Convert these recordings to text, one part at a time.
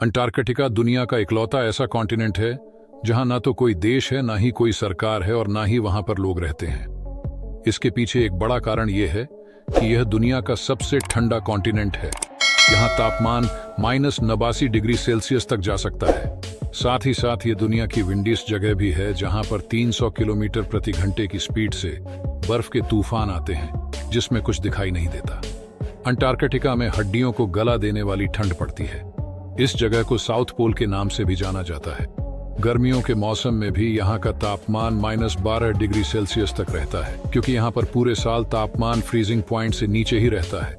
Antarctica दुनिया का इकलौता ऐसा कॉन्टिनेंट है जहां ना तो कोई देश है, ना ही कोई सरकार है और ना ही वहां पर लोग रहते हैं। इसके पीछे एक बड़ा कारण यह है कि यह दुनिया का सबसे ठंडा कॉन्टिनेंट है। यहाँ तापमान -89 डिग्री सेल्सियस तक जा सकता है। साथ ही साथ ये दुनिया की विंडीस्ट जगह भी है जहां पर 300 किलोमीटर प्रति घंटे की स्पीड से बर्फ के तूफान आते हैं जिसमें कुछ दिखाई नहीं देता। अंटार्कटिका में हड्डियों को गला देने वाली ठंड पड़ती है। इस जगह को साउथ पोल के नाम से भी जाना जाता है। गर्मियों के मौसम में भी यहाँ का तापमान -12 डिग्री सेल्सियस तक रहता है, क्योंकि यहाँ पर पूरे साल तापमान फ्रीजिंग पॉइंट से नीचे ही रहता है।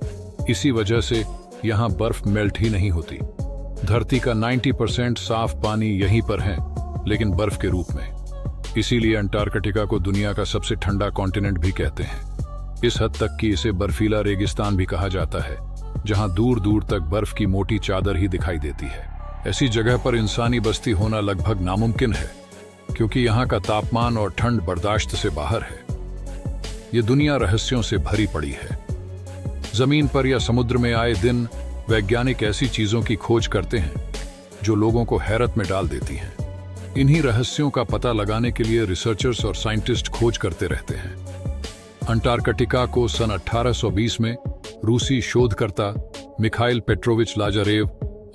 इसी वजह से यहाँ बर्फ मेल्ट ही नहीं होती। धरती का 90% साफ पानी यहीं पर है, लेकिन बर्फ के रूप में। इसीलिए अंटार्कटिका को दुनिया का सबसे ठंडा कॉन्टिनेंट भी कहते हैं। इस हद तक कि इसे बर्फीला रेगिस्तान भी कहा जाता है, जहां दूर दूर तक बर्फ की मोटी चादर ही दिखाई देती है। ऐसी जगह पर इंसानी बस्ती होना लगभग नामुमकिन है, क्योंकि यहाँ का तापमान और ठंड बर्दाश्त से बाहर है। ये दुनिया रहस्यों से भरी पड़ी है। जमीन पर या समुद्र में आए दिन वैज्ञानिक ऐसी चीजों की खोज करते हैं जो लोगों को हैरत में डाल देती हैं। इन्हीं रहस्यों का पता लगाने के लिए रिसर्चर्स और साइंटिस्ट खोज करते रहते हैं। अंटार्कटिका को सन 1820 में रूसी शोधकर्ता मिखाइल पेट्रोविच लाजारेव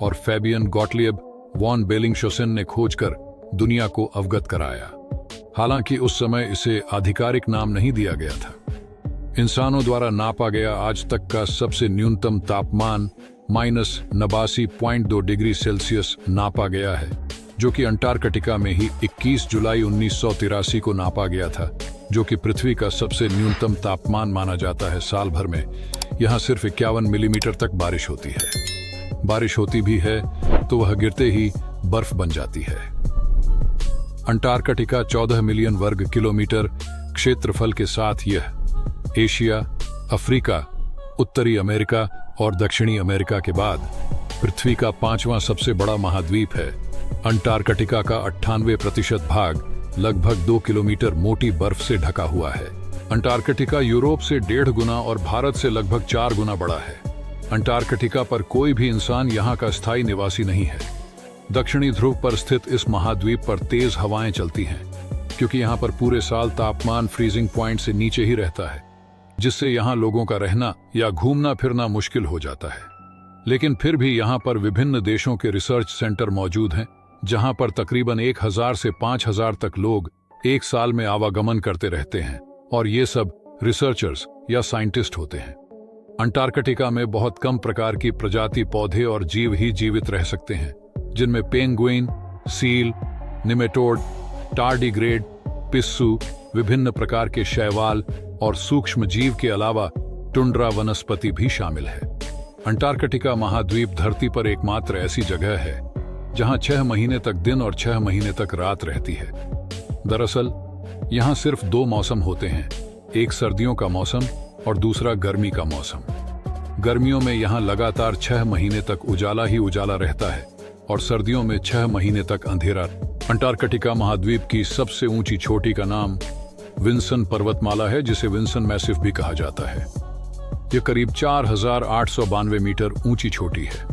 और फैबियन गॉटलिब वॉन बेलिंगशोसेन ने खोजकर दुनिया को अवगत कराया। हालांकि उस समय इसे आधिकारिक नाम नहीं दिया गया था। इंसानों द्वारा नापा गया आज तक का सबसे न्यूनतम तापमान -89.2 डिग्री सेल्सियस नापा गया है, जो कि अंटार्कटिका में ही 21 जुलाई 1983 को नापा गया था, जो कि पृथ्वी का सबसे न्यूनतम तापमान माना जाता है। साल भर में यहाँ सिर्फ 51 मिलीमीटर तक बारिश होती है। बारिश होती भी है तो वह गिरते ही बर्फ बन जाती है। अंटार्कटिका 14 मिलियन वर्ग किलोमीटर क्षेत्रफल के साथ यह एशिया, अफ्रीका, उत्तरी अमेरिका और दक्षिणी अमेरिका के बाद पृथ्वी का 5वां सबसे बड़ा महाद्वीप है। अंटार्कटिका का 98% भाग लगभग 2 किलोमीटर मोटी बर्फ से ढका हुआ है। अंटार्कटिका यूरोप से 1.5 गुना और भारत से लगभग 4 गुना बड़ा है। अंटार्कटिका पर कोई भी इंसान यहाँ का स्थायी निवासी नहीं है। दक्षिणी ध्रुव पर स्थित इस महाद्वीप पर तेज हवाएं चलती हैं, क्योंकि यहाँ पर पूरे साल तापमान फ्रीजिंग पॉइंट से नीचे ही रहता है, जिससे यहाँ लोगों का रहना या घूमना फिरना मुश्किल हो जाता है। लेकिन फिर भी यहाँ पर विभिन्न देशों के रिसर्च सेंटर मौजूद हैं, जहाँ पर तकरीबन 1000 से 5000 तक लोग एक साल में आवागमन करते रहते हैं, और ये सब रिसर्चर्स या साइंटिस्ट होते हैं। अंटार्कटिका में बहुत कम प्रकार की प्रजाति पौधे और जीव ही जीवित रह सकते हैं, जिनमें पेंगुइन, सील, निमेटोड, टार्डिग्रेड, पिस्सू, विभिन्न प्रकार के शैवाल और सूक्ष्म जीव के अलावा टुंड्रा वनस्पति भी शामिल है। अंटार्कटिका महाद्वीप धरती पर एकमात्र ऐसी जगह है जहां 6 महीने तक दिन और 6 महीने तक रात रहती है। दरअसल यहाँ सिर्फ 2 मौसम होते हैं, एक सर्दियों का मौसम और दूसरा गर्मी का मौसम। गर्मियों में यहाँ लगातार 6 महीने तक उजाला ही उजाला रहता है और सर्दियों में 6 महीने तक अंधेरा। अंटार्कटिका महाद्वीप की सबसे ऊंची चोटी का नाम विंसन पर्वतमाला है, जिसे विंसन मैसिव भी कहा जाता है। यह करीब 4892 मीटर ऊंची चोटी है।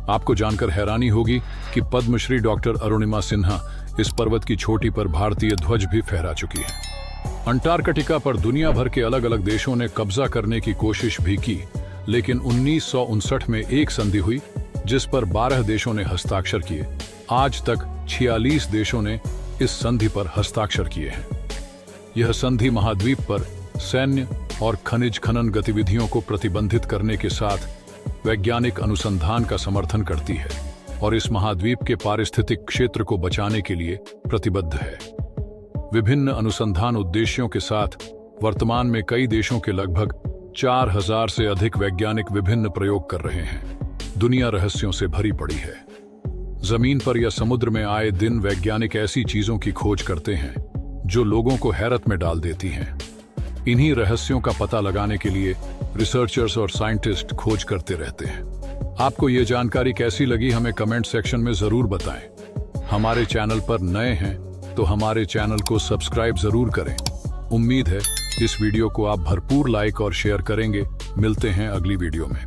आपको जानकर हैरानी होगी कि पद्मश्री डॉक्टर अरुणिमा सिन्हा इस पर्वत की चोटी पर भारतीय ध्वज भी फहरा चुकी है। अंटार्कटिका पर दुनिया भर के अलग अलग देशों ने कब्जा करने की कोशिश भी की, लेकिन 1959 में एक संधि हुई जिस पर 12 देशों ने हस्ताक्षर किए। आज तक 46 देशों ने इस संधि पर हस्ताक्षर किए हैं। यह संधि महाद्वीप पर सैन्य और खनिज खनन गतिविधियों को प्रतिबंधित करने के साथ वैज्ञानिक अनुसंधान का समर्थन करती है और इस महाद्वीप के पारिस्थितिक क्षेत्र को बचाने के लिए प्रतिबद्ध है। विभिन्न अनुसंधान उद्देश्यों के साथ वर्तमान में कई देशों के लगभग 4000 से अधिक वैज्ञानिक विभिन्न प्रयोग कर रहे हैं। दुनिया रहस्यों से भरी पड़ी है। जमीन पर या समुद्र में आए दिन वैज्ञानिक ऐसी चीजों की खोज करते हैं जो लोगों को हैरत में डाल देती हैं। इन्हीं रहस्यों का पता लगाने के लिए रिसर्चर्स और साइंटिस्ट खोज करते रहते हैं। आपको ये जानकारी कैसी लगी हमें कमेंट सेक्शन में जरूर बताएं। हमारे चैनल पर नए हैं तो हमारे चैनल को सब्सक्राइब जरूर करें। उम्मीद है इस वीडियो को आप भरपूर लाइक और शेयर करेंगे। मिलते हैं अगली वीडियो में।